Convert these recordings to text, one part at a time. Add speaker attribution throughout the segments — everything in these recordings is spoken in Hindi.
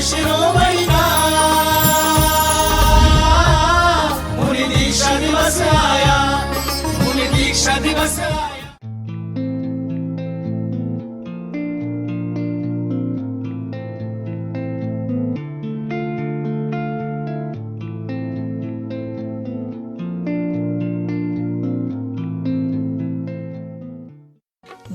Speaker 1: शिरोमणी का मुनि दीक्षा दिवस आया, मुनि दीक्षा दिवस आया।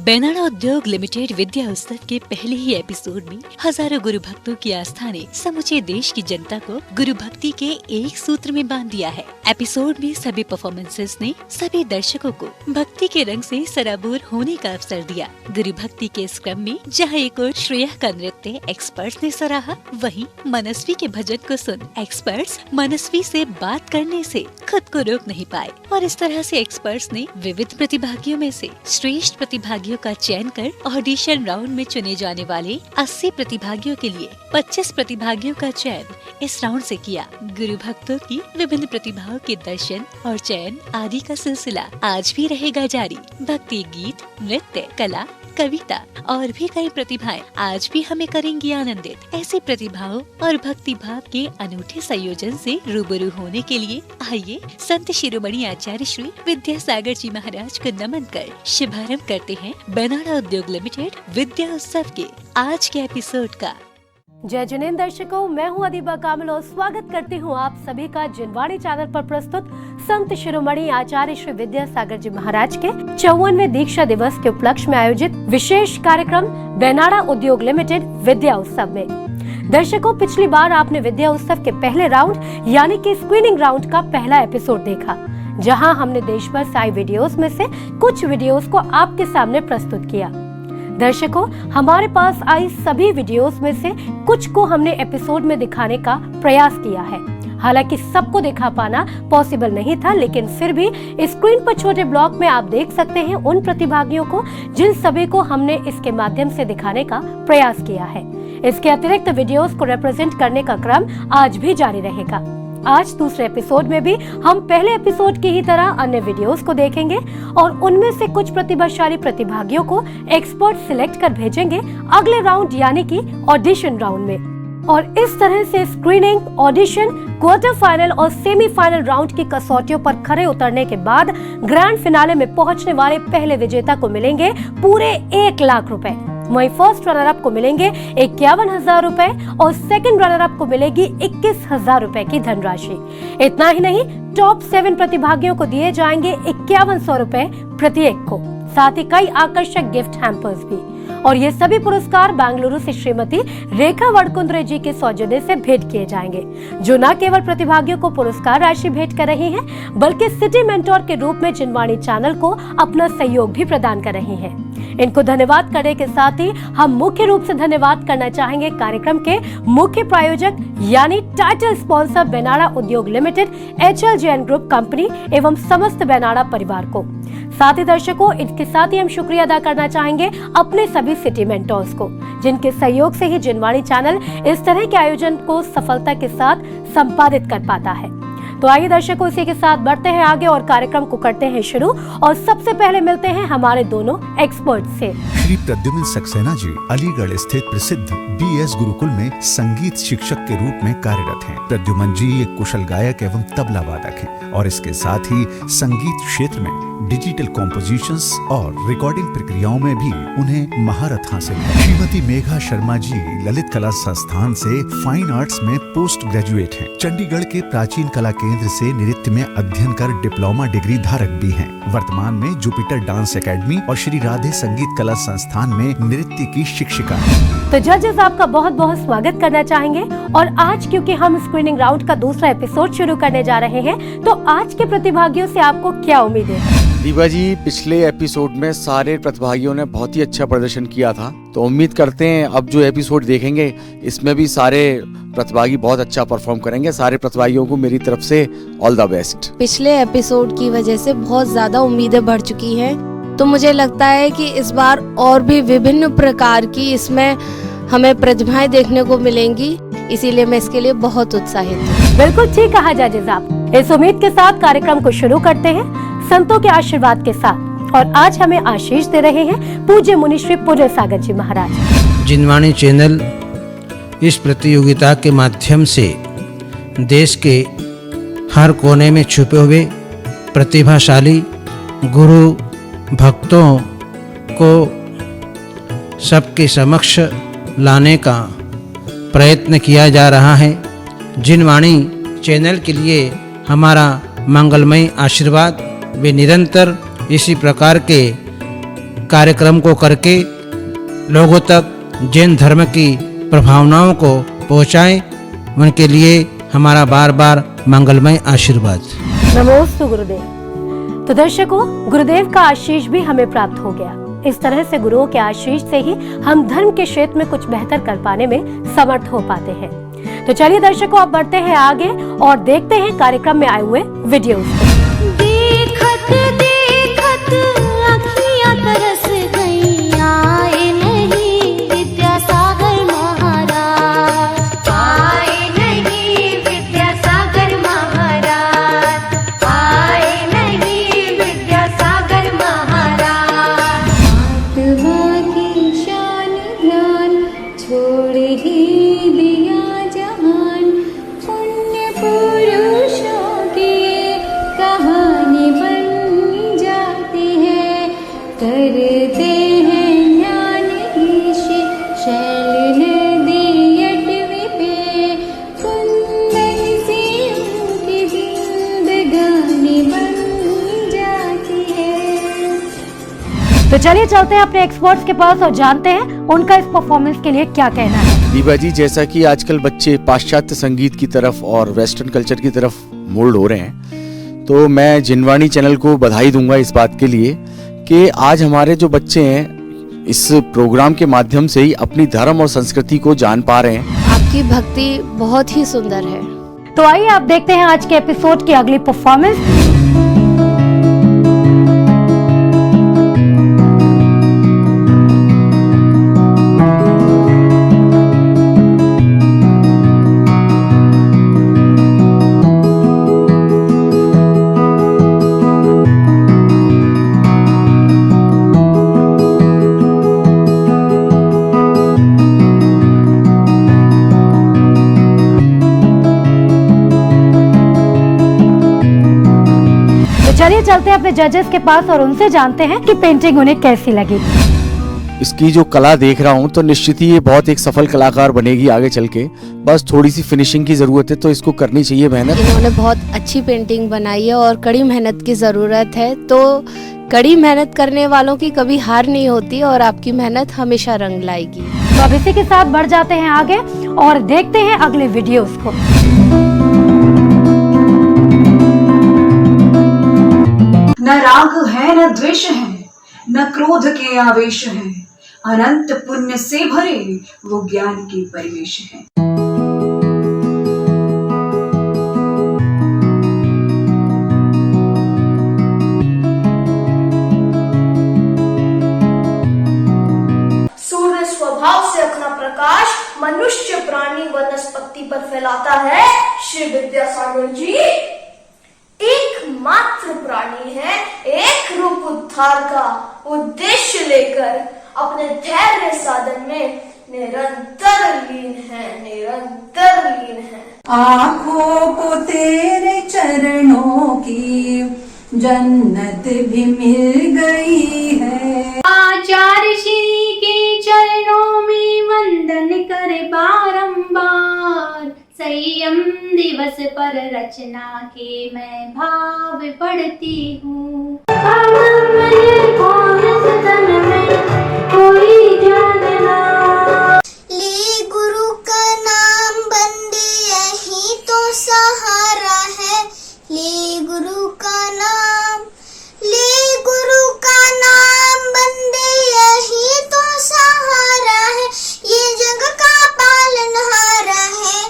Speaker 2: बेनाड़ा उद्योग लिमिटेड विद्या उत्सव के पहले ही एपिसोड में हजारों गुरु भक्तों की आस्था ने समूचे देश की जनता को गुरु भक्ति के एक सूत्र में बांध दिया है। एपिसोड में सभी परफॉर्मेंसेस ने सभी दर्शकों को भक्ति के रंग से सराबोर होने का अवसर दिया। गुरु भक्ति के इस क्रम में जहाँ एक और श्रेया का नृत्य एक्सपर्ट्स ने सराहा, वहीं मनस्वी के भजन को सुन एक्सपर्ट्स मनस्वी से बात करने से खुद को रोक नहीं पाए और इस तरह से एक्सपर्ट्स ने विविध प्रतिभागियों में से श्रेष्ठ प्रतिभागियों का चयन कर ऑडिशन राउंड में चुने जाने वाले 80 प्रतिभागियों के लिए 25 प्रतिभागियों का चयन इस राउंड से किया। गुरु भक्तों की विभिन्न प्रतिभाओं के दर्शन और चयन आदि का सिलसिला आज भी रहेगा जारी। भक्ति गीत, नृत्य, कला, कविता और भी कई प्रतिभाएं आज भी हमें करेंगी आनंदित। ऐसी प्रतिभाओं और भक्ति भाव के अनूठे संयोजन से रूबरू होने के लिए आइए संत शिरोमणि आचार्य श्री विद्यासागर जी महाराज को नमन कर शुभारंभ करते हैं बेनाड़ा उद्योग लिमिटेड विद्या उत्सव के आज के एपिसोड का।
Speaker 3: जय जिनेंद्र दर्शकों, मैं हूं अदीबा कामिल और स्वागत करती हूं आप सभी का जिनवाणी चैनल पर प्रस्तुत संत शिरोमणि आचार्य श्री विद्यासागर जी महाराज के 54वें दीक्षा दिवस के उपलक्ष्य में आयोजित विशेष कार्यक्रम बेनाड़ा उद्योग लिमिटेड विद्या उत्सव में। दर्शकों, पिछली बार आपने विद्या उत्सव के पहले राउंड यानी कि स्क्रीनिंग राउंड का पहला एपिसोड देखा, जहां हमने देश भर से आई वीडियोस में से कुछ वीडियोस को आपके सामने प्रस्तुत किया। दर्शकों, हमारे पास आई सभी वीडियोस में से कुछ को हमने एपिसोड में दिखाने का प्रयास किया है। हालांकि सबको दिखा पाना पॉसिबल नहीं था, लेकिन फिर भी स्क्रीन पर छोटे ब्लॉक में आप देख सकते हैं उन प्रतिभागियों को जिन सभी को हमने इसके माध्यम से दिखाने का प्रयास किया है। इसके अतिरिक्त वीडियोस को रिप्रेजेंट करने का क्रम आज भी जारी रहेगा। आज दूसरे एपिसोड में भी हम पहले एपिसोड की ही तरह अन्य वीडियोस को देखेंगे और उनमें से कुछ प्रतिभाशाली प्रतिभागियों को एक्सपर्ट सिलेक्ट कर भेजेंगे अगले राउंड यानी कि ऑडिशन राउंड में। और इस तरह से स्क्रीनिंग, ऑडिशन, क्वार्टर फाइनल और सेमीफाइनल राउंड की कसौटियों पर खरे उतरने के बाद ग्रैंड फिनाले में पहुंचने वाले पहले विजेता को मिलेंगे पूरे 1 लाख रुपए। वहीं फर्स्ट रनर अप को मिलेंगे 51,000 रुपए और सेकंड रनर अप को मिलेगी 21,000 रुपए की धनराशि। इतना ही नहीं, टॉप 7 प्रतिभागियों को दिए जाएंगे 5100 रुपए प्रत्येक को, साथ ही कई आकर्षक गिफ्ट हैम्पर्स भी। और ये सभी पुरस्कार बेंगलुरु से श्रीमती रेखा वडकुंद्रे जी के सौजन्य से भेंट किए जाएंगे, जो न केवल प्रतिभागियों को पुरस्कार राशि भेंट कर रही हैं, बल्कि सिटी मेंटोर के रूप में जिनवाणी चैनल को अपना सहयोग भी प्रदान कर रही हैं। इनको धन्यवाद करने के साथ ही हम मुख्य रूप से धन्यवाद करना चाहेंगे कार्यक्रम के मुख्य प्रायोजक यानी टाइटल स्पॉन्सर बेनाड़ा उद्योग लिमिटेड, HLJN ग्रुप कंपनी एवं समस्त बेनाड़ा परिवार को। साथ ही दर्शकों, इनके साथ ही हम शुक्रिया अदा करना चाहेंगे अपने सभी सिटी मेंटोर्स को, जिनके सहयोग से ही जिनवाणी चैनल इस तरह के आयोजन को सफलता के साथ संपादित कर पाता है। तो आइए दर्शकों, इसी के साथ बढ़ते हैं आगे और कार्यक्रम को करते हैं शुरू। और सबसे पहले मिलते हैं हमारे दोनों एक्सपर्ट से।
Speaker 4: श्री प्रद्युम्न सक्सेना जी अलीगढ़ स्थित प्रसिद्ध BS गुरुकुल में संगीत शिक्षक के रूप में कार्यरत हैं। प्रद्युम्न जी एक कुशल गायक एवं तबला वादक हैं और इसके साथ ही संगीत क्षेत्र में डिजिटल कॉम्पोजिशंस और रिकॉर्डिंग प्रक्रियाओं में भी उन्हें महारत हासिल है। श्रीमती मेघा शर्मा जी ललित कला संस्थान से फाइन आर्ट्स में पोस्ट ग्रेजुएट हैं। चंडीगढ़ के प्राचीन कला केंद्र से नृत्य में अध्ययन कर डिप्लोमा डिग्री धारक भी हैं। वर्तमान में जुपिटर डांस एकेडमी और श्री राधे संगीत कला संस्थान में नृत्य की शिक्षिका हैं।
Speaker 3: तो जजेस, आपका बहुत बहुत स्वागत करना चाहेंगे। और आज क्योंकि हम स्क्रीनिंग राउंड का दूसरा एपिसोड शुरू करने जा रहे हैं, तो आज के प्रतिभागियों से आपको क्या उम्मीद है?
Speaker 5: दीपा जी, पिछले एपिसोड में सारे प्रतिभागियों ने बहुत ही अच्छा प्रदर्शन किया था, तो उम्मीद करते हैं अब जो एपिसोड देखेंगे इसमें भी सारे प्रतिभागी बहुत अच्छा परफॉर्म करेंगे। सारे प्रतिभागियों को मेरी तरफ से ऑल द बेस्ट।
Speaker 6: पिछले एपिसोड की वजह से बहुत ज्यादा उम्मीदें बढ़ चुकी हैं, तो मुझे लगता है कि इस बार और भी विभिन्न प्रकार की इसमें हमें प्रतिभाएं देखने को मिलेंगी, इसीलिए मैं इसके लिए बहुत उत्साहित हूँ।
Speaker 3: बिल्कुल ठीक कहा जजेस आप। इस उम्मीद के साथ कार्यक्रम को शुरू करते हैं संतों के आशीर्वाद के साथ। और आज हमें आशीष दे रहे हैं पूज्य मुनि श्री पुण्य सागर जी महाराज।
Speaker 7: जिनवाणी चैनल इस प्रतियोगिता के माध्यम से देश के हर कोने में छुपे हुए प्रतिभाशाली गुरु भक्तों को सबके समक्ष लाने का प्रयत्न किया जा रहा है। जिनवाणी चैनल के लिए हमारा मंगलमय आशीर्वाद। वे निरंतर इसी प्रकार के कार्यक्रम को करके लोगों तक जैन धर्म की प्रभावनाओं को पहुंचाएं, उनके लिए हमारा बार बार मंगलमय आशीर्वाद।
Speaker 3: नमोस्तु गुरुदेव। तो दर्शकों, गुरुदेव का आशीष भी हमें प्राप्त हो गया। इस तरह से गुरुओं के आशीष से ही हम धर्म के क्षेत्र में कुछ बेहतर कर पाने में समर्थ हो पाते हैं। तो चलिए दर्शकों, अब बढ़ते हैं आगे और देखते हैं कार्यक्रम में आए हुए वीडियोस को।
Speaker 8: देखत देखत अखियां तरस गई, आए नहीं विद्यासागर महाराज, आए नहीं विद्यासागर महाराज, आए नहीं विद्यासागर महाराज। आत्मा की शान ध्यान छोड़ ही दिया जहान, पुण्य पुरुषों की कहानी बन जाती है, करते हैं ज्ञान ऋषि शैल नदी अटवी पे, कुंदन सी उनकी जिंदगानी बन जाती है।
Speaker 3: तो चलिए चलते हैं अपने एक्सपर्ट्स के पास और जानते हैं उनका इस परफॉर्मेंस के लिए क्या कहना है।
Speaker 5: दीपा जी, जैसा कि आजकल बच्चे पाश्चात्य संगीत की तरफ और वेस्टर्न कल्चर की तरफ मोल्ड हो रहे हैं, तो मैं जिनवाणी चैनल को बधाई दूंगा इस बात के लिए कि आज हमारे जो बच्चे हैं इस प्रोग्राम के माध्यम से ही अपनी धर्म और संस्कृति को जान पा रहे हैं।
Speaker 6: आपकी भक्ति बहुत ही सुंदर है।
Speaker 3: तो आइए आप देखते हैं आज के एपिसोड की अगली परफॉर्मेंस। चलिए चलते हैं अपने जजेस के पास और उनसे जानते हैं कि पेंटिंग उन्हें कैसी लगी।
Speaker 5: इसकी जो कला देख रहा हूँ तो निश्चित ही ये बहुत एक सफल कलाकार बनेगी आगे चल के। बस थोड़ी सी फिनिशिंग की जरूरत है, तो इसको करनी चाहिए मेहनत।
Speaker 6: इन्होंने बहुत अच्छी पेंटिंग बनाई है और कड़ी मेहनत की जरूरत है, तो कड़ी मेहनत करने वालों की कभी हार नहीं होती और आपकी मेहनत हमेशा रंग लाएगी।
Speaker 3: तो अब इसी के साथ बढ़ जाते हैं आगे और देखते हैं अगले वीडियोस को।
Speaker 9: न राग है न द्वेष है, न क्रोध के आवेश है, अनंत पुण्य से भरे वो ज्ञान के परिवेश है।
Speaker 8: सूर्य स्वभाव से अपना प्रकाश मनुष्य प्राणी वनस्पति पर फैलाता है। श्री विद्यासागर जी एकमात्र प्राणी है, एक रूप उद्धार का उद्देश्य लेकर अपने धैर्य साधन में निरंतर लीन है।
Speaker 9: आँखों को तेरे चरणों की जन्नत भी मिल गई है।
Speaker 8: आचार्य श्री के चरणों में वंदन कर बारंबार, संयम दिवस पर रचना के मैं भाव पढ़ती हूँ। ले गुरु का नाम बंदे यही तो सहारा है। ले गुरु का नाम, ले गुरु का नाम बंदे यही तो सहारा है, ये जग का पालनहारा है।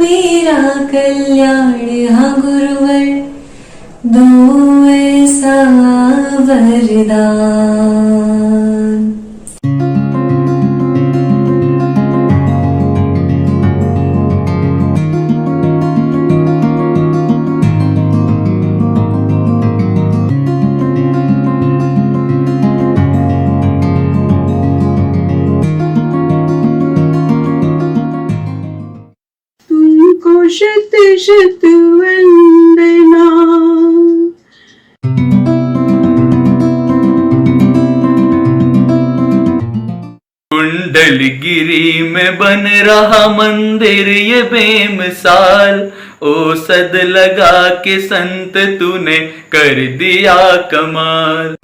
Speaker 10: मेरा कल्याण हाँ गुरुवर दो ऐसा वरदान।
Speaker 11: शत शत वंदना।
Speaker 1: कुंडलगिरी में बन रहा मंदिर ये बेमिसाल, औसत लगा के संत तूने कर दिया कमाल।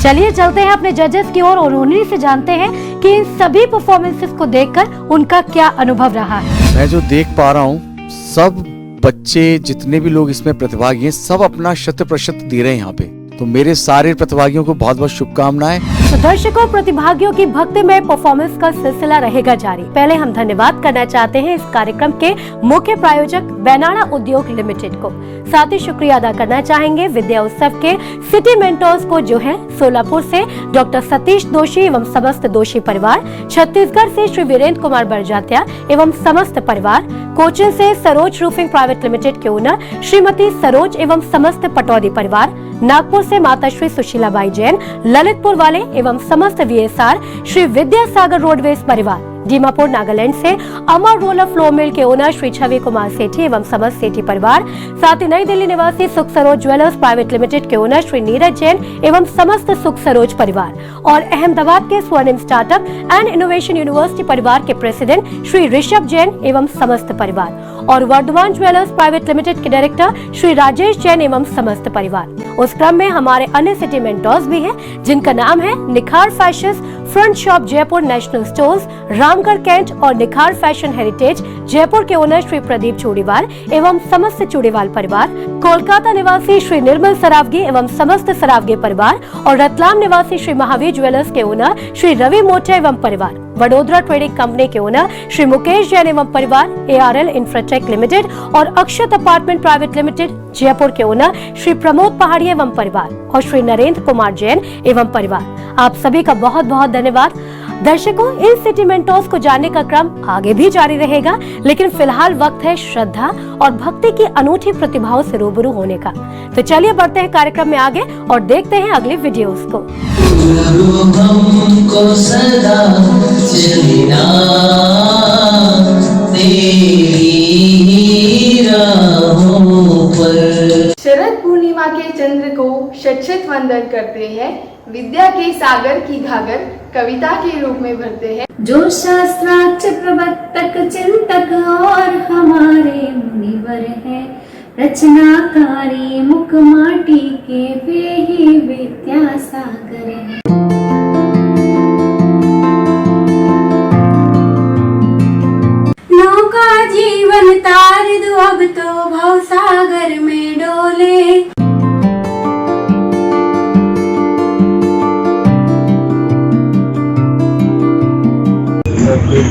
Speaker 3: चलिए चलते हैं अपने जजेस की ओर और उन्हीं से जानते हैं कि इन सभी परफॉर्मेंसेस को देखकर उनका क्या अनुभव रहा है।
Speaker 5: मैं जो देख पा रहा हूँ, सब बच्चे जितने भी लोग इसमें प्रतिभागी हैं सब अपना 100% दे रहे हैं यहाँ पे। तो मेरे सारे प्रतिभागियों को बहुत बहुत शुभकामनाएं।
Speaker 3: तो दर्शकों, प्रतिभागियों की भक्तिमय परफॉर्मेंस का सिलसिला रहेगा जारी। पहले हम धन्यवाद करना चाहते हैं इस कार्यक्रम के मुख्य प्रायोजक बैनाना उद्योग लिमिटेड को। साथ ही शुक्रिया अदा करना चाहेंगे विद्या उत्सव के सिटी मेंटर्स को, जो है सोलापुर से डॉक्टर सतीश दोषी एवं समस्त दोषी परिवार, छत्तीसगढ़ से श्री वीरेंद्र कुमार बरजात्या एवं समस्त परिवार, कोचिन से सरोज रूफिंग प्राइवेट लिमिटेड के ओनर श्रीमती सरोज एवं समस्त पटौदी परिवार, नागपुर से माता श्री सुशीलाबाई जैन, ललितपुर वाले एवं समस्त VSR श्री विद्यासागर रोडवेज परिवार, दीमापुर नागालैंड से अमर रोलर फ्लो मिल के ओनर श्री छवि कुमार सेठी एवं समस्त सेठी परिवार, साथ ही नई दिल्ली निवासी सुख सरोज ज्वेलर्स प्राइवेट लिमिटेड के ओनर श्री नीरज जैन एवं समस्त सुख सरोज परिवार, और अहमदाबाद के स्वर्णिम स्टार्टअप एंड इनोवेशन यूनिवर्सिटी परिवार के प्रेसिडेंट श्री ऋषभ जैन एवं समस्त परिवार, और वर्धमान ज्वेलर्स प्राइवेट लिमिटेड के डायरेक्टर श्री राजेश जैन एवं समस्त परिवार। उस क्रम में हमारे अन्य सिटी मेंटर्स भी हैं, जिनका नाम है Nikhar fashion front shop Jaipur national stores, Ramgarh cantt, और निखार फैशन हेरिटेज जयपुर के ओनर श्री प्रदीप चूड़ीवाल एवं समस्त चूड़ीवाल परिवार, कोलकाता निवासी श्री निर्मल सरावगी एवं समस्त सरावगी परिवार, और रतलाम निवासी श्री महावीर ज्वेलर्स के ओनर श्री रवि मोटे एवं परिवार, वडोदरा ट्रेडिंग कंपनी के ओनर श्री मुकेश जैन एवं परिवार, ARL इंफ्राटेक लिमिटेड और अक्षत अपार्टमेंट प्राइवेट लिमिटेड जयपुर के ओनर श्री प्रमोद पहाड़िया एवं परिवार, और श्री नरेंद्र कुमार जैन एवं परिवार। आप सभी का बहुत बहुत धन्यवाद। दर्शकों, इन सिटी मेंटर्स को जानने का क्रम आगे भी जारी रहेगा, लेकिन फिलहाल वक्त है श्रद्धा और भक्ति की अनूठी प्रतिभाओं से रूबरू होने का। तो चलिए बढ़ते हैं कार्यक्रम में आगे और देखते हैं अगली वीडियोस को।
Speaker 12: हमको सदा चलना तेरी राहों पर।
Speaker 13: शरद पूर्णिमा के चंद्र को शत वंदन करते हैं, विद्या के सागर की घागर कविता के रूप में भरते हैं।
Speaker 10: जो शास्त्रार्थ प्रवर्तक चिंतक और हमारे मुनिवर हैं, रचनाकारी मुख माटी के वे ही विद्यासागर हैं। नौका जीवन तार दो अब तो भव सागर में डोले।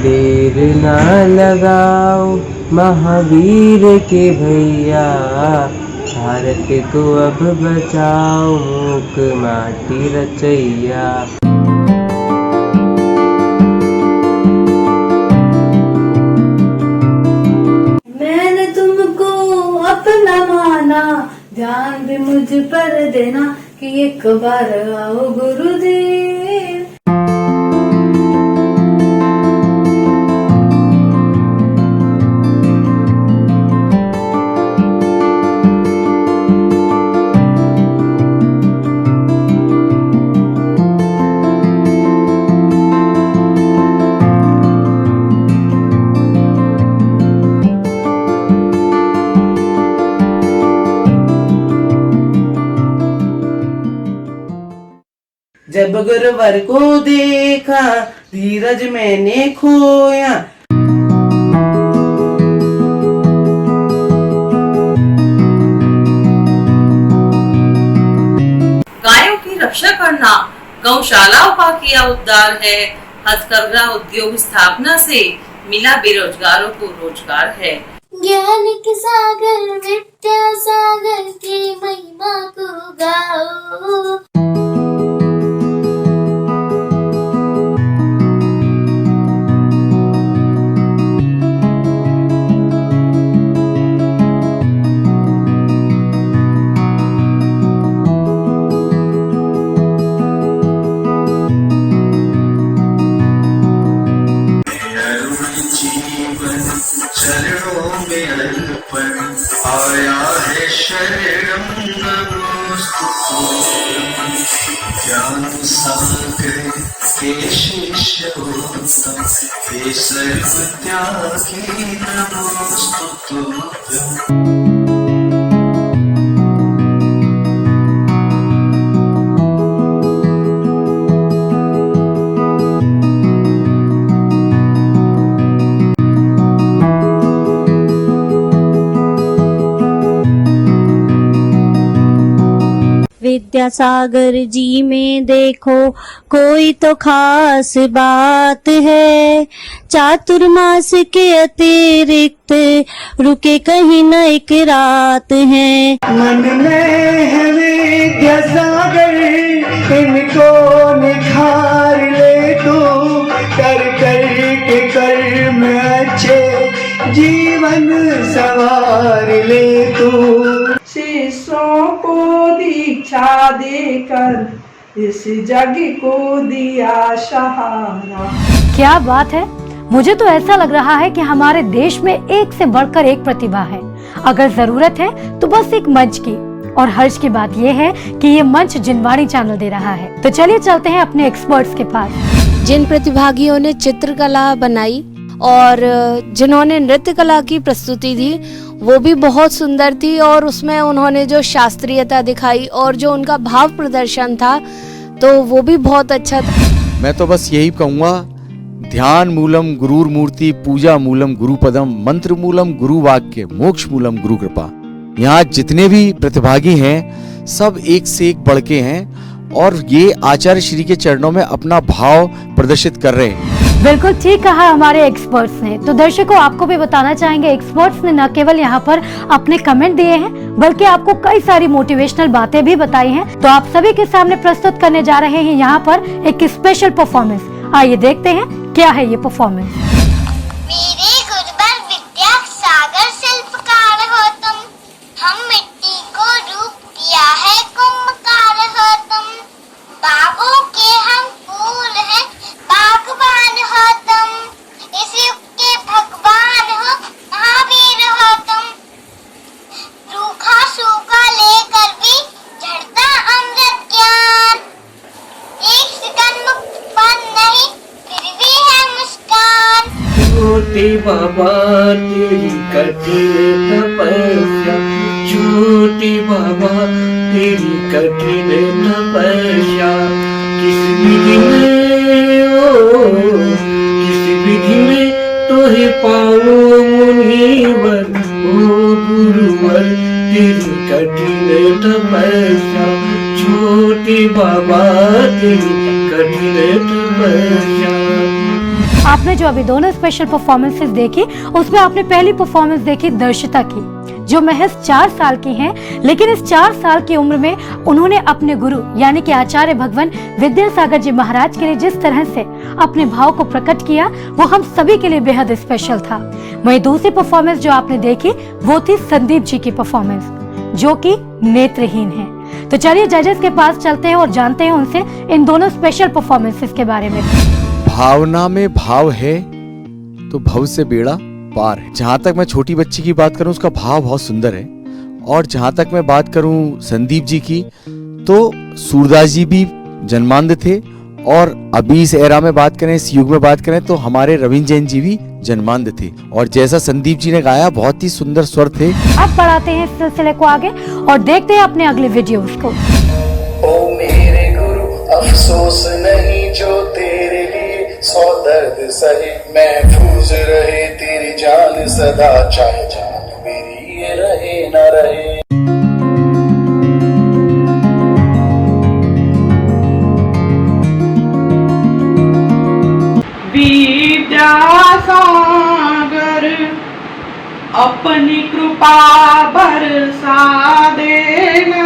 Speaker 14: देर ना लगाओ महावीर के भैया, भारत को अब बचाओ मूक माटी रचैया।
Speaker 10: मैंने तुमको अपना माना, ध्यान भी मुझ पर देना कि एक बार आओ गुरुदेव।
Speaker 14: जब गुरुवर को देखा धीरज मैंने खोया।
Speaker 15: गायों की रक्षा करना गौशालाओं का किया उद्धार है, हथकरघा उद्योग स्थापना से मिला बेरोजगारों को रोजगार है।
Speaker 8: ज्ञान के सागर विद्या सागर की महिमा को गाओ।
Speaker 1: आया है शरणं नमोस्तुते ज्ञान सागर के शिष्योत्तम हे सर्व त्यागी नमोस्तुते।
Speaker 16: विद्यासागर जी में देखो कोई तो खास बात है, चातुर्मास के अतिरिक्त रुके कहीं न एक रात है।
Speaker 17: मन में है विद्यासागर इनको निखार ले तू, कर कर के कर्म अच्छे जीवन सवार ले तू।
Speaker 11: शिष्यों को दीक्षा देकर इस जग को दिया सहारा।
Speaker 3: क्या बात है, मुझे तो ऐसा लग रहा है कि हमारे देश में एक से बढ़कर एक प्रतिभा है। अगर जरूरत है तो बस एक मंच की, और हर्ष की बात यह है कि ये मंच जिनवाणी चैनल दे रहा है। तो चलिए चलते हैं अपने एक्सपर्ट्स के पास।
Speaker 6: जिन प्रतिभागियों ने चित्रकला बनाई और जिन्होंने नृत्य कला की प्रस्तुति दी वो भी बहुत सुंदर थी, और उसमें उन्होंने जो शास्त्रीयता दिखाई और जो उनका भाव प्रदर्शन था तो वो भी बहुत अच्छा था।
Speaker 5: मैं तो बस यही कहूँगा, ध्यान मूलम गुरुर मूर्ति, पूजा मूलम गुरु पदम, मंत्र मूलम गुरु वाक्य, मोक्ष मूलम गुरु कृपा। यहाँ जितने भी प्रतिभागी हैं सब एक से एक बढ़ के हैं और ये आचार्य श्री के चरणों में अपना भाव प्रदर्शित कर रहे हैं।
Speaker 3: बिल्कुल ठीक कहा हमारे एक्सपर्ट्स ने। तो दर्शकों, आपको भी बताना चाहेंगे, एक्सपर्ट्स ने न केवल यहाँ पर अपने कमेंट दिए हैं बल्कि आपको कई सारी मोटिवेशनल बातें भी बताई हैं। तो आप सभी के सामने प्रस्तुत करने जा रहे हैं यहाँ पर एक स्पेशल परफॉर्मेंस। आइए देखते हैं क्या है ये परफॉर्मेंस।
Speaker 8: मेरे गुरुवर विद्या सागर शिल्पकार हो तुम, हम मिट्टी को रूप दिया है कुम्भकार हो तुम, बागों के हम फूल हैं बागबान हो तुम, इस युग के भगवान हो महावीर हो तुम, रूखा सूखा लेकर भी झड़ता अमृत ज्ञान, एक सेकंड मुक्त पान नहीं फिर भी है मुस्कान।
Speaker 14: छोटे बाबा तेरी कठिन तपस्या, छोटे बाबा तेरी कठिन तपस्या, किस विधि में तोहे पाओ मुनिवर, ओ गुरुवर तेरी कठिन तपस्या, छोटे बाबा तेरी कठिन तपस्या।
Speaker 3: आपने जो अभी दोनों स्पेशल परफॉर्मेंसेस देखी, उसमें आपने पहली परफॉर्मेंस देखी दर्शिता की, जो महज 4 साल की हैं, लेकिन इस 4 साल की उम्र में उन्होंने अपने गुरु यानी कि आचार्य भगवान विद्यासागर जी महाराज के लिए जिस तरह से अपने भाव को प्रकट किया वो हम सभी के लिए बेहद स्पेशल था। वहीं दूसरी परफॉर्मेंस जो आपने देखी वो थी संदीप जी की परफॉर्मेंस, जो कि नेत्रहीन है। तो चलिए जजेस के पास चलते हैं और जानते हैं उनसे इन दोनों स्पेशल परफॉर्मेंसेस के बारे में।
Speaker 5: भावना में भाव है तो भव से बेड़ा पार है। जहाँ तक मैं छोटी बच्ची की बात करूँ उसका भाव बहुत सुंदर है, और जहाँ तक मैं बात करूँ संदीप जी की तो सूरदास जी भी जन्मांध थे, और अभी इस एरा में बात करें, इस युग में बात करें तो हमारे रविंद्र जैन जी भी जन्मांध थे, और जैसा संदीप जी ने गाया बहुत ही सुंदर स्वर थे।
Speaker 3: अब बढ़ाते हैं इस सिलसिले को आगे और देखते हैं अपने अगले वीडियोस को।
Speaker 18: ओ मेरे गुरु अफसोस नहीं जो तेरे लिए सौ दर्द सही, महफूज रहे तेरी जान सदा, चाहे जान मेरी ये रहे न रहे।
Speaker 11: विद्यासागर अपनी कृपा बरसा देना।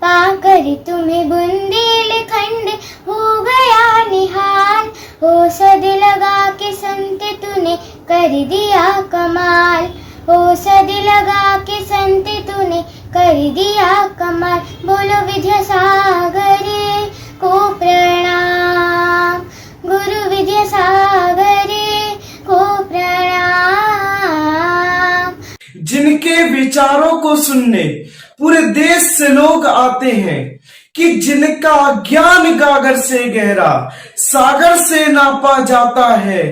Speaker 8: पाकर तुम्हें बुंदेलखंड हो गया निहाल, हो सद लगा के संत तूने कर दिया कमाल, हो सद लगा के संत तूने कर दिया कमाल। बोलो विद्यासागर को प्रणाम, गुरु विद्यासागर को प्रणाम।
Speaker 19: जिनके विचारों को सुनने पूरे देश से लोग आते हैं, कि जिनका ज्ञान गागर से गहरा सागर से नापा जाता है,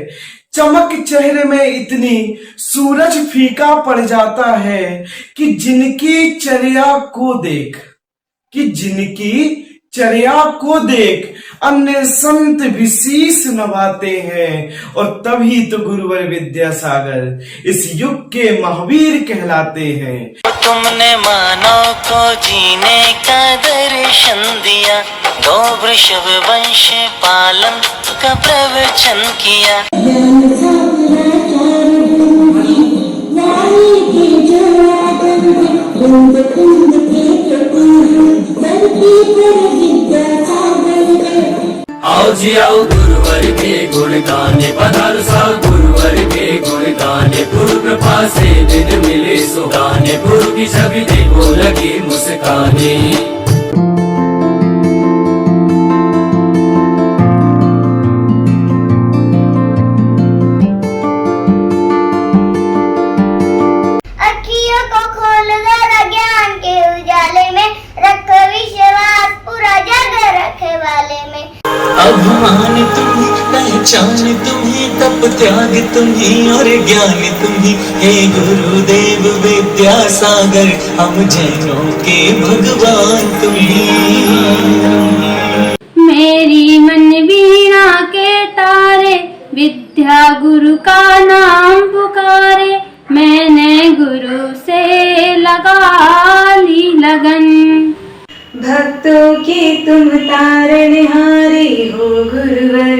Speaker 19: चमक चेहरे में इतनी सूरज फीका पड़ जाता है, कि जिनकी चर्या को देख, कि जिनकी चर्या को देख अन्य संत भी शीश नवाते हैं, और तभी तो गुरुवर विद्यासागर इस युग के महावीर कहलाते हैं।
Speaker 12: तुमने मानव को जीने का दर्शन दिया, दो वृषभ वंश पालन का प्रवचन किया।
Speaker 20: आओ जी आओ गुरुवर के गुण गाने, पधारो साओ गुरुवर के गुण गाने, गुरु कृपा से दिन मिले सुहाने, गुरु की छवि देखो लगी मुस्काने।
Speaker 8: अखियों को खोल जरा ज्ञान के उजाले में, रखो विश्वास पूरा जग रखे वाले में।
Speaker 12: अभिमान तुम्ही, पहचान तुम्ही, तप त्याग तुम्ही और ज्ञान तुम्ही, हे गुरुदेव विद्यासागर, हम जैनों के भगवान तुम्ही।
Speaker 10: मेरी मन वीणा के तारे, विद्या गुरु का नाम पुकारे, मैंने गुरु से लगा ली लगन।
Speaker 9: भक्तों की तुम तारणहारी हो गुरुवर,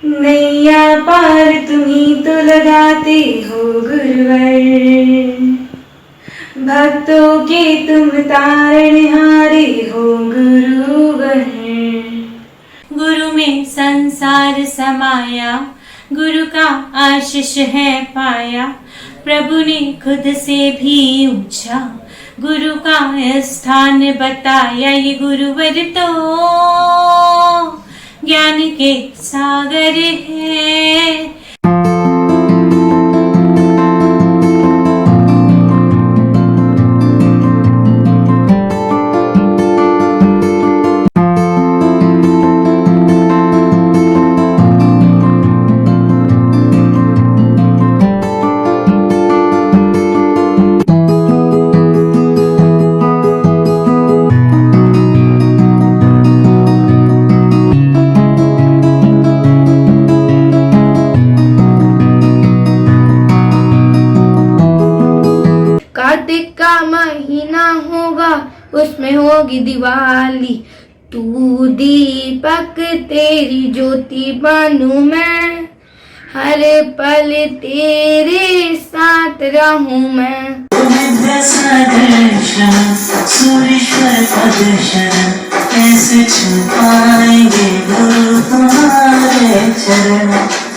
Speaker 9: नैया पार तुम्ही तो लगाते हो गुरुवर। भक्तों की तुम तारणहारी हो गुरुवर।
Speaker 16: गुरु में संसार समाया, गुरु का आशीष है पाया, प्रभु ने खुद से भी ऊंचा गुरु का स्थान बताया। ये गुरुवर तो ज्ञान के सागर है।
Speaker 13: कार्तिक का महीना होगा, उसमें होगी दिवाली, तू दीपक तेरी ज्योति बनूं मैं, हर पल तेरे साथ रहूं मैं।
Speaker 12: सूर्येश्वर का दर्शन कैसे छू पाएंगे गुरु तुम्हारे चरण,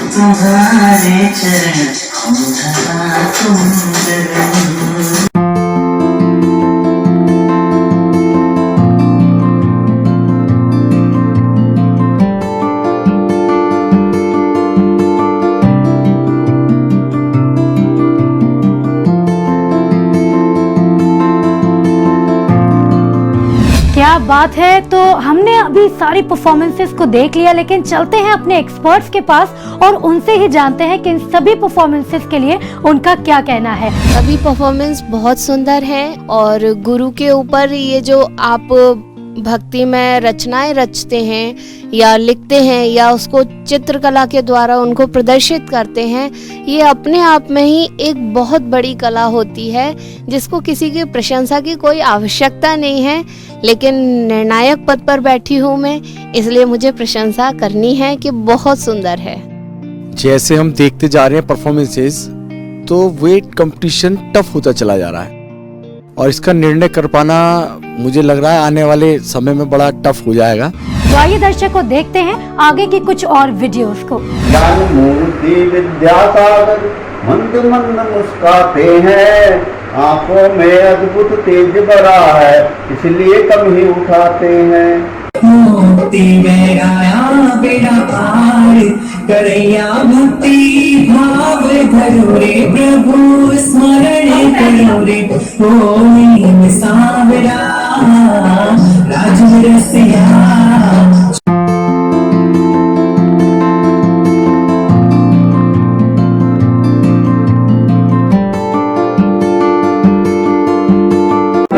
Speaker 12: तुम्हारे चरण हम धरा तुम गगन।
Speaker 3: क्या बात है। तो हमने अभी सारी परफॉर्मेंसेस को देख लिया, लेकिन चलते हैं अपने एक्सपर्ट्स के पास और उनसे ही जानते हैं कि इन सभी परफॉर्मेंसेस के लिए उनका क्या कहना है।
Speaker 6: सभी परफॉर्मेंस बहुत सुंदर है और गुरु के ऊपर ये जो आप भक्ति में रचनाएं रचते हैं या लिखते हैं या उसको चित्रकला के द्वारा उनको प्रदर्शित करते हैं, ये अपने आप में ही एक बहुत बड़ी कला होती है जिसको किसी की प्रशंसा की कोई आवश्यकता नहीं है। लेकिन निर्णायक पद पर बैठी हूँ मैं, इसलिए मुझे प्रशंसा करनी है कि बहुत सुंदर है।
Speaker 5: जैसे हम देखते जा रहे हैं परफॉर्मेंसेस, तो वेट कंपटीशन टफ होता चला जा रहा है और इसका निर्णय कर पाना मुझे लग रहा है आने वाले समय में बड़ा टफ हो जाएगा।
Speaker 3: तो आइए दर्शकों देखते हैं आगे की कुछ और वीडियोस को।
Speaker 17: ज्ञान मूर्ति विद्यासागर मंद मंद मुस्काते हैं, आंखों में अद्भुत तेज भरा है, इसलिए कम ही उठाते हैं।
Speaker 12: मुक्ति में आया बेड़ा पार, करैया भक्ति भाव धरो रे, प्रभु स्मरण करो रे, ओम सावरा राज रसिया।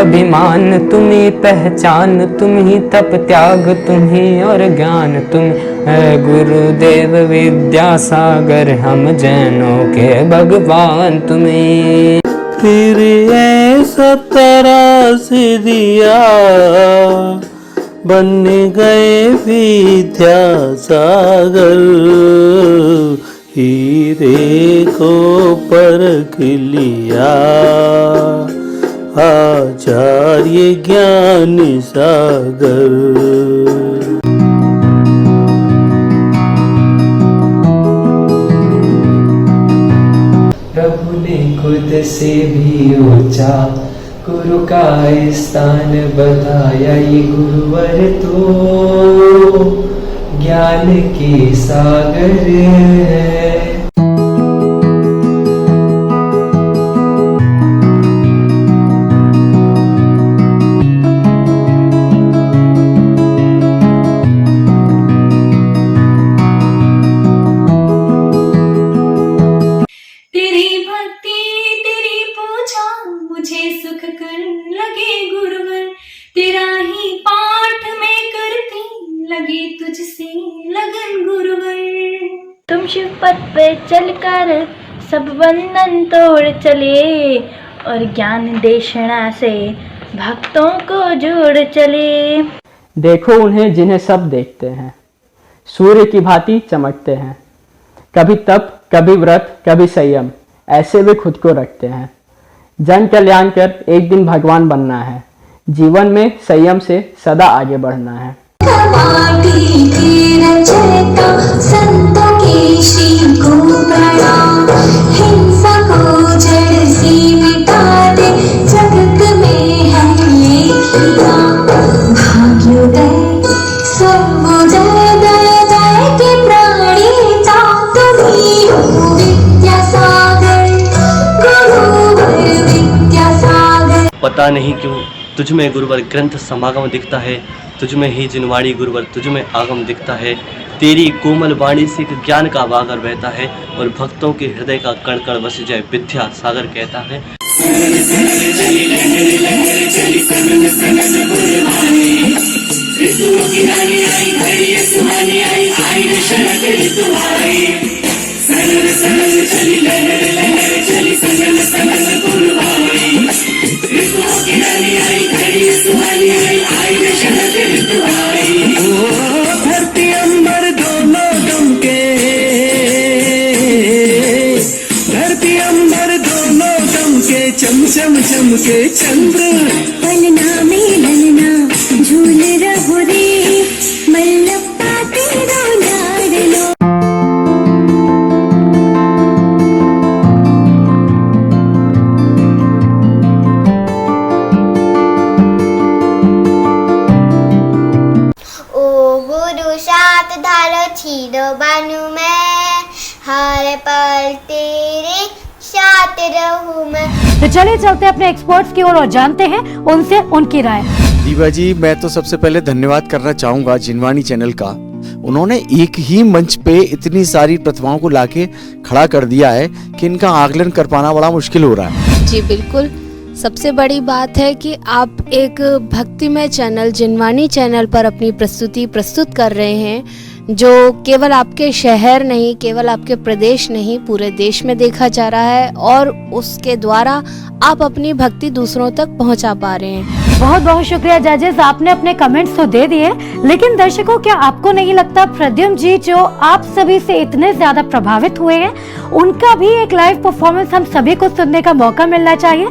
Speaker 21: अभिमान तुम्ही, पहचान तुम्ही, तप त्याग तुम्ही और ज्ञान तुम है गुरुदेव विद्यासागर, हम जैनों के भगवान तुम्ही।
Speaker 14: फिर ऐसा तरह से दिया बन गए विद्यासागर, हीरे को परख लिया आचार्य ज्ञान सागर।
Speaker 21: प्रभु ने खुद से भी ऊंचा गुरु का स्थान बताया, ये गुरुवर तो ज्ञान के सागर है।
Speaker 22: तुम शिव पथ पे चलकर सब बंधन तोड़ चले और ज्ञान देशना से भक्तों को जोड़ चले।
Speaker 21: देखो उन्हें जिन्हें सब देखते हैं, सूर्य की भांति चमकते हैं, कभी तप, कभी व्रत, कभी संयम, ऐसे वे खुद को रखते हैं। जन कल्याण कर एक दिन भगवान बनना है, जीवन में संयम से सदा आगे बढ़ना है।
Speaker 12: संतों की श्री को प्रणाम, हिंसा को जड़ से मिटा दे, जगत में है लेखिया भाग्योदय सर्वोदय, दय दय के प्राणीता तुम्ही हो विद्यासागर, गुरुवर विद्यासागर।
Speaker 23: पता नहीं क्यों तुझ में गुरुवर ग्रंथ समागम दिखता है, तुझ में ही जिनवाणी गुरुवर तुझ में आगम दिखता है। तेरी कोमल वाणी से ज्ञान का वागर बहता है और भक्तों के हृदय का कण कण बस जाए, विद्या सागर कहता है।
Speaker 12: धरती अंबर दोनों दमके, धरती अंबर दोनों दमके, चम चम चमके चंद्र। पलना में ललना झूल रहो रे, मल्लप्पा तेरा लाड लो।
Speaker 8: छीदो बानू मैं, हर पल तेरे साथ रहूं मैं।
Speaker 3: तो चलिए चलते अपने एक्सपर्ट्स की ओर और जानते हैं उनसे उनकी राय।
Speaker 5: दीपा जी, मैं तो सबसे पहले धन्यवाद करना चाहूंगा जिनवाणी चैनल का। उन्होंने एक ही मंच पे इतनी सारी प्रतिभाओं को लाके खड़ा कर दिया है कि इनका आकलन कर पाना बड़ा मुश्किल हो रहा है।
Speaker 6: जी बिल्कुल, सबसे बड़ी बात है कि आप एक भक्तिमय चैनल जिनवाणी चैनल पर अपनी प्रस्तुति प्रस्तुत कर रहे हैं, जो केवल आपके शहर नहीं, केवल आपके प्रदेश नहीं, पूरे देश में देखा जा रहा है और उसके द्वारा आप अपनी भक्ति दूसरों तक पहुंचा पा रहे हैं।
Speaker 3: बहुत बहुत शुक्रिया जजेस, आपने अपने कमेंट्स तो दे दिए, लेकिन दर्शकों क्या आपको नहीं लगता प्रद्युम्न जी जो आप सभी से इतने ज्यादा प्रभावित हुए हैं, उनका भी एक लाइव परफॉर्मेंस हम सभी को सुनने का मौका मिलना चाहिए?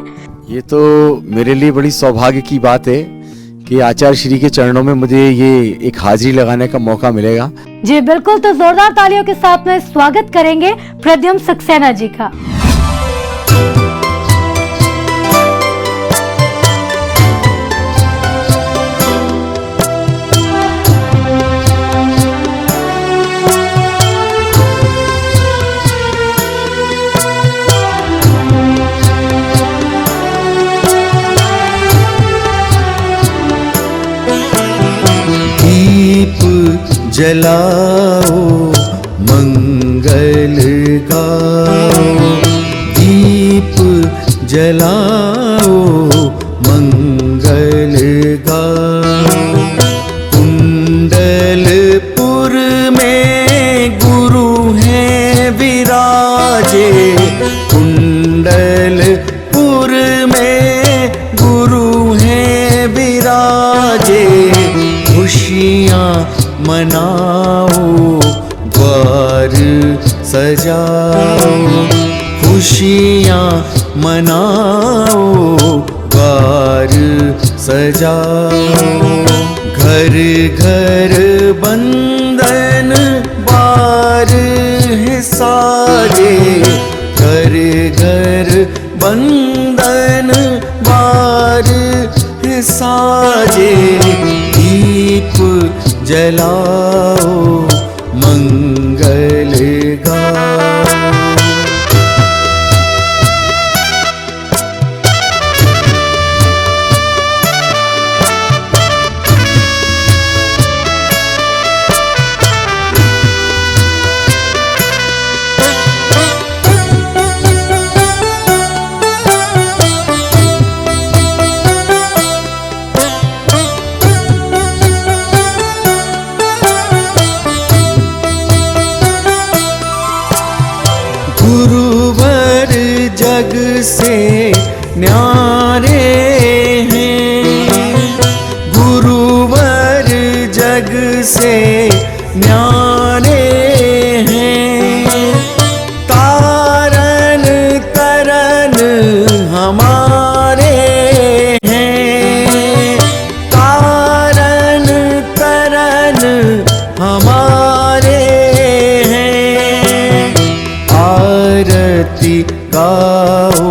Speaker 5: ये तो मेरे लिए बड़ी सौभाग्य की बात है कि आचार्य श्री के चरणों में मुझे ये एक हाजिरी लगाने का मौका मिलेगा।
Speaker 3: जी बिल्कुल, तो जोरदार तालियों के साथ में स्वागत करेंगे प्रद्युम्न सक्सेना जी का।
Speaker 1: जलाओ मंगल गाओ, दीप जलाओ मंगल गाओ। कुंडलपुर में गुरु हैं विराजे, कुंडलपुर में गुरु हैं विराजे। खुशियाँ मनाओ द्वार सजाओ, खुशियाँ मनाओ द्वार सजाओ। घर घर बंधन बार है साजे, घर घर बंधन बार है साजे। दीप जलाओ मंगल गाओ। गुरुवर जग से न्यारे हैं, गुरुवर जग से न्यारे हैं। तारन तरन हमारे हैं, तारन तरन हमारे हैं। आरती गाओ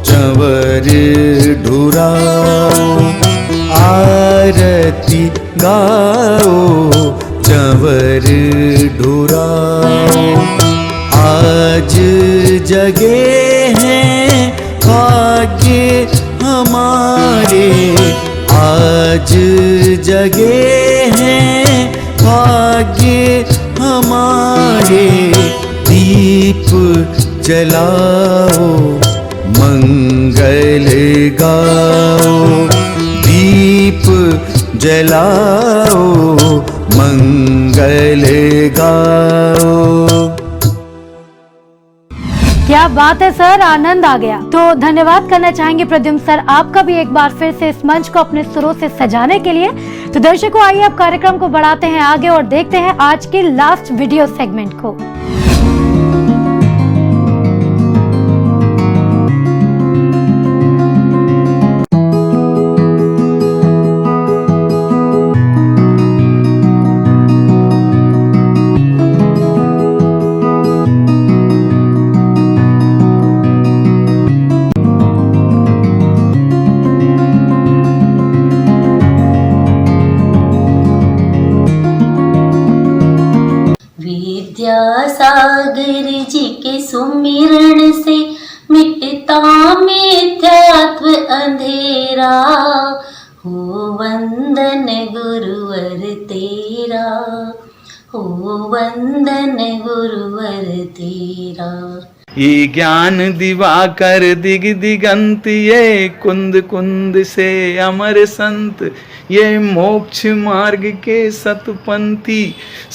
Speaker 1: चंवर ढुराओ, आरती गाओ चंवर ढुराओ। आज जगे हैं भाग्य हमारे, आज जगे हैं भाग्य हमारे। दीप जलाओ मंगल गाओ, दीप जलाओ मंगल गाओ।
Speaker 3: क्या बात है सर, आनंद आ गया। तो धन्यवाद करना चाहेंगे प्रद्युम्न सर आपका भी एक बार फिर से इस मंच को अपने सुरों से सजाने के लिए। तो दर्शकों आइए अब कार्यक्रम को बढ़ाते हैं आगे और देखते हैं आज के लास्ट वीडियो सेगमेंट को।
Speaker 22: विद्यासागर जी के सुमिरण से मिटता मिथ्यात्व अंधेरा,
Speaker 16: हो वंदन गुरुवर तेरा, हो वंदन गुरुवर तेरा।
Speaker 1: ये ज्ञान दिवाकर दिग दिगंत, ये कुंद कुंद से अमर संत, ये मोक्ष मार्ग के सतपंथी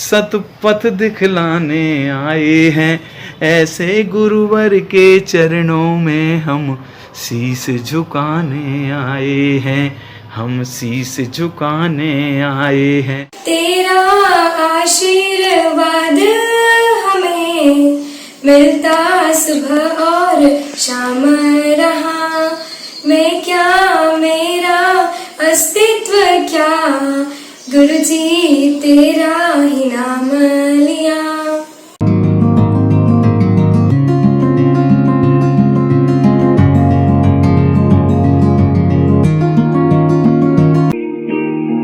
Speaker 1: सतपथ दिखलाने आए हैं। ऐसे गुरुवर के चरणों में हम शीस झुकाने आए हैं, हम शीस झुकाने आए हैं।
Speaker 12: तेरा आशीर्वाद हमें मिलता सुबह और शाम रहा। मैं क्या, मेरा अस्तित्व क्या, गुरुजी तेरा ही नाम लिया।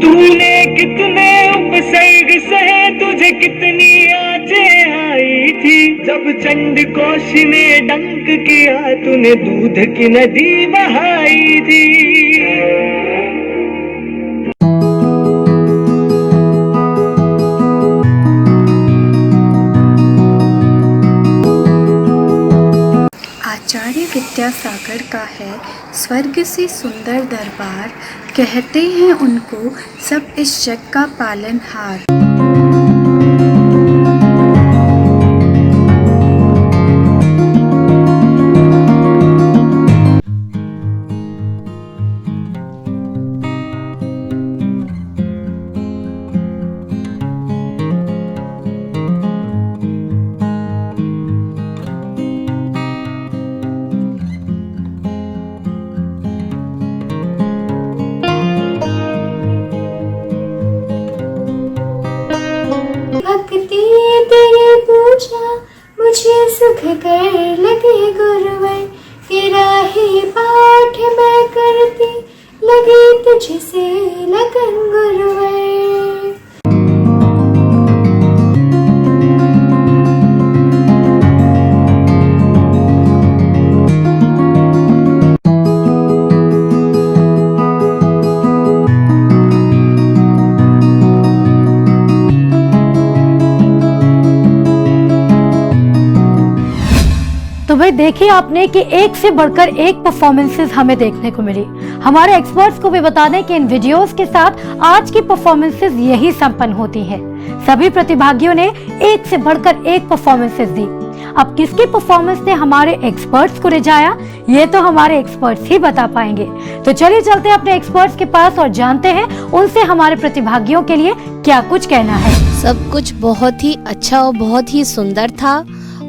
Speaker 2: तूने कितने उपसर्ग सहे, तुझे कितनी आँचें आई थी। जब चंड कोश ने डंक किया, तूने दूध की नदी बहाई थी।
Speaker 4: आचार्य विद्यासागर का है स्वर्ग से सुंदर दरबार, कहते हैं उनको सब इस जग का पालनहार।
Speaker 12: भक्ति तेरी पूजा मुझे सुख कर लगे गुरुवर, तेरा ही पाठ मैं करती लगी तुझसे लगन गुरुवर।
Speaker 3: तो भाई देखिए आपने कि एक से बढ़कर एक परफॉर्मेंसेस हमें देखने को मिली। हमारे एक्सपर्ट्स को भी बता दें कि इन वीडियोस के साथ आज की परफॉर्मेंसेस यही संपन्न होती हैं। सभी प्रतिभागियों ने एक से बढ़कर एक परफॉर्मेंसेस दी। अब किसकी परफॉर्मेंस ने हमारे एक्सपर्ट्स को रिझाया, ये तो हमारे एक्सपर्ट्स ही बता पाएंगे। तो चलिए चलते हैं अपने एक्सपर्ट्स के पास और जानते हैं उनसे हमारे प्रतिभागियों के लिए क्या कुछ कहना है।
Speaker 6: सब कुछ बहुत ही अच्छा और बहुत ही सुंदर था।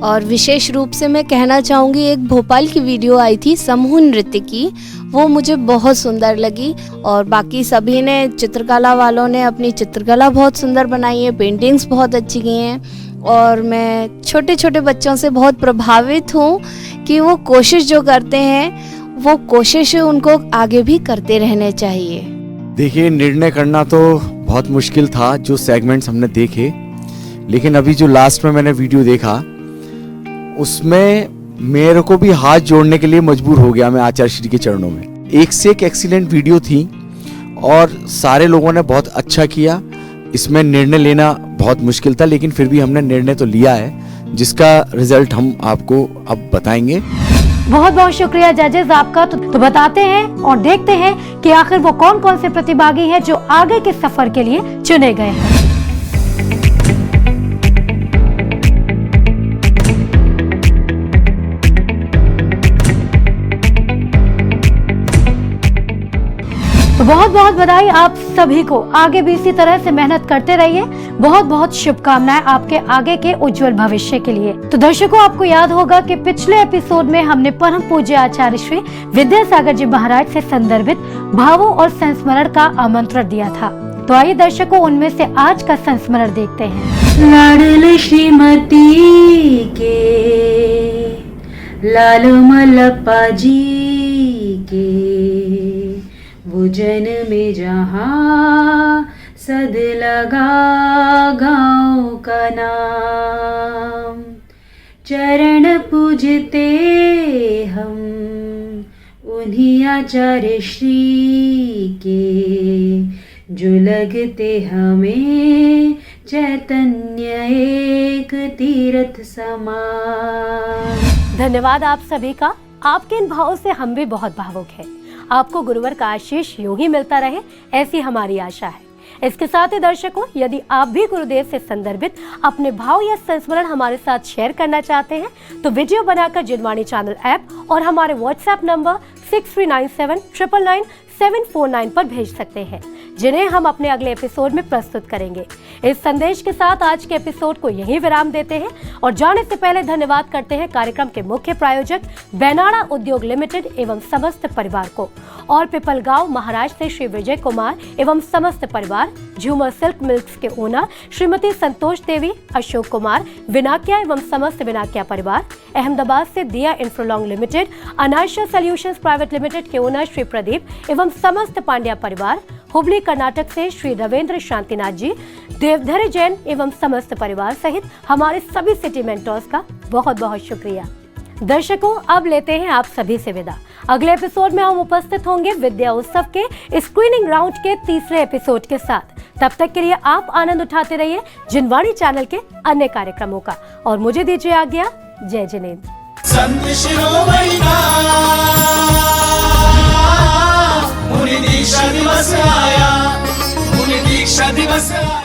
Speaker 6: और विशेष रूप से मैं कहना चाहूँगी, एक भोपाल की वीडियो आई थी समूह नृत्य की, वो मुझे बहुत सुंदर लगी। और बाकी सभी ने, चित्रकला वालों ने अपनी चित्रकला बहुत सुंदर बनाई है, पेंटिंग्स बहुत अच्छी की हैं। और मैं छोटे छोटे बच्चों से बहुत प्रभावित हूँ कि वो कोशिश जो करते हैं, वो कोशिश उनको आगे भी करते रहने चाहिए।
Speaker 5: देखिए, निर्णय करना तो बहुत मुश्किल था जो सेगमेंट्स हमने देखे, लेकिन अभी जो लास्ट में मैंने वीडियो देखा उसमें मेरे को भी हाथ जोड़ने के लिए मजबूर हो गया मैं आचार्य श्री के चरणों में। एक से एक एक्सीलेंट वीडियो थी और सारे लोगों ने बहुत अच्छा किया। इसमें निर्णय लेना बहुत मुश्किल था, लेकिन फिर भी हमने निर्णय तो लिया है, जिसका रिजल्ट हम आपको अब बताएंगे।
Speaker 3: बहुत बहुत शुक्रिया जजेस आपका। तो बताते हैं और देखते हैं कि आखिर वो कौन कौन से प्रतिभागी हैं जो आगे के सफर के लिए चुने गए हैं। तो बहुत बहुत बधाई आप सभी को। आगे भी इसी तरह से मेहनत करते रहिए। बहुत बहुत शुभकामनाएं आपके आगे के उज्जवल भविष्य के लिए। तो दर्शकों, आपको याद होगा कि पिछले एपिसोड में हमने परम पूज्य आचार्य श्री विद्यासागर जी महाराज से संदर्भित भावों और संस्मरण का आमंत्रण दिया था। तो आइए दर्शकों, उनमें से आज का संस्मरण देखते हैं।
Speaker 10: लाडले श्रीमती के लाल मलप्पा जी के, वो जन में जहाँ सद लगा गाँव का नाम, चरण पूजते हम उन्हीं आचार्य श्री के जो लगते हमें चैतन्य एक तीर्थ समान।
Speaker 3: धन्यवाद आप सभी का। आपके इन भावों से हम भी बहुत भावुक हैं। आपको गुरुवर का आशीष यूं ही मिलता रहे, ऐसी हमारी आशा है। इसके साथ ही दर्शकों, यदि आप भी गुरुदेव से संदर्भित अपने भाव या संस्मरण हमारे साथ शेयर करना चाहते हैं तो वीडियो बनाकर जिनवाणी चैनल ऐप और हमारे व्हाट्सएप नंबर 6397999749 पर भेज सकते हैं, जिन्हें हम अपने अगले एपिसोड में प्रस्तुत करेंगे। इस संदेश के साथ आज के एपिसोड को यहीं विराम देते हैं और जाने से पहले धन्यवाद करते हैं कार्यक्रम के मुख्य प्रायोजक बेनाड़ा उद्योग लिमिटेड एवं समस्त परिवार को, और पिपलगांव महाराष्ट्र से श्री विजय कुमार एवं समस्त परिवार, झूमर सिल्क मिल्क्स के ओनर श्रीमती संतोष देवी, अशोक कुमार, विनाकिया एवं समस्त विनाकिया परिवार, अहमदाबाद से दिया इंफ्रोलॉन्ग limited, Anaysha solutions private limited के ओनर श्री प्रदीप एवं समस्त पांड्या परिवार, हुबली कर्नाटक से श्री रविंद्र शांतिनाथ जी, देवधर जैन एवं समस्त परिवार सहित हमारे सभी सिटी मेंटर्स का बहुत बहुत शुक्रिया। दर्शकों, अब लेते हैं आप सभी से विदा। अगले एपिसोड में हम उपस्थित होंगे विद्या उत्सव के स्क्रीनिंग राउंड के तीसरे एपिसोड के साथ। तब तक के लिए आप आनंद उठाते रहिए जिनवाणी चैनल के अन्य कार्यक्रमों का, और मुझे दीजिए आज्ञा। जय जिनेंद्र।
Speaker 2: संत शिरोमणि का मुनि दीक्षा दिवस आया, मुनि दीक्षा दिवस आया।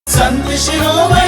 Speaker 2: संत शिरोमणि